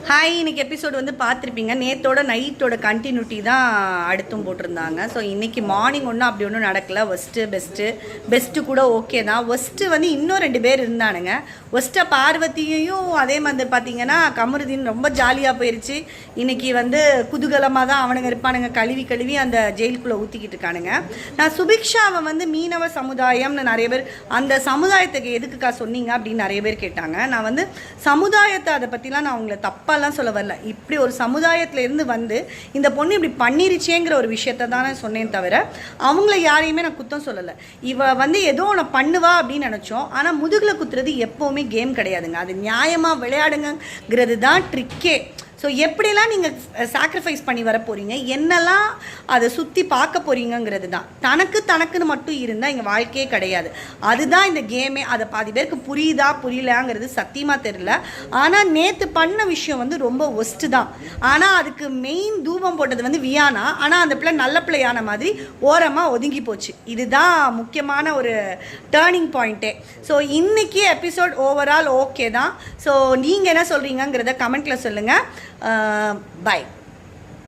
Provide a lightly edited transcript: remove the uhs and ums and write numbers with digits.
Hi, இன்னைக்கு episode வந்து பார்த்துருப்பீங்க. நேத்தோட நைட்டோட கண்டினியூட்டி தான் அடுத்தும் போட்டிருந்தாங்க. ஸோ இன்றைக்கி மார்னிங் ஒன்றும் அப்படி ஒன்றும் நடக்கலை. பெஸ்ட்டு கூட ஓகே தான். ஒஸ்ட்டு வந்து இன்னும் 2 பேர் இருந்தானுங்க. ஒஸ்ட்டை பார்வதியையும் அதே மாதிரி பார்த்தீங்கன்னா கமருதீன் ரொம்ப ஜாலியாக போயிடுச்சு. இன்றைக்கி வந்து குதூகலமாக தான் அவனுங்க இருப்பானுங்க. கழுவி அந்த ஜெயிலுக்குள்ளே ஊற்றிக்கிட்டு இருக்கானுங்க. நான் சுபிக்ஷாவை வந்து மீனவ சமுதாயம்னு நிறைய பேர், அந்த சமுதாயத்துக்கு எதுக்குக்கா சொன்னீங்க அப்படின்னு நிறைய பேர் கேட்டாங்க. நான் வந்து சமுதாயத்தை அதை பற்றிலாம் நான் அவங்கள தப்பாலாம் சொல்ல வரல. இப்படி ஒரு சமுதாயத்திலேருந்து வந்து இந்த பொண்ணு இப்படி பண்ணிருச்சேங்கிற ஒரு விஷயத்தை தான் நான் சொன்னேன் தவிர அவங்கள யாரையுமே நான் குத்தம் சொல்லலை. இவ வந்து ஏதோ ஒன்று பண்ணுவா அப்படின்னு நினச்சோம். ஆனால் முதுகில் குத்துறது எப்போவுமே கேம் கிடையாதுங்க. அது நியாயமாக விளையாடுங்கிறது தான் ட்ரிக்கே. ஸோ எப்படிலாம் நீங்கள் சாக்ரிஃபைஸ் பண்ணி வர போகிறீங்க, என்னெல்லாம் அதை சுற்றி பார்க்க போகிறீங்கிறது தான். தனக்குன்னு மட்டும் இருந்தால் இங்கே வாழ்க்கையே கிடையாது. அதுதான் இந்த கேமே. அதை பாதி பேருக்கு புரியலாங்கிறது சத்தியமாக தெரியல. ஆனால் நேற்று பண்ண விஷயம் வந்து ரொம்ப ஒஸ்ட்டு தான். ஆனால் அதுக்கு மெயின் தூபம் போட்டது வந்து வியானா. ஆனால் அந்த பிள்ளை நல்ல பிள்ளையான மாதிரி ஓரமாக ஒதுங்கி போச்சு. இதுதான் முக்கியமான ஒரு டேர்னிங் பாயிண்ட்டே. ஸோ இன்றைக்கி எபிசோட் ஓவரால் ஓகே தான். ஸோ நீங்கள் என்ன சொல்கிறீங்கிறத கமெண்ட்டில் சொல்லுங்கள். Bye.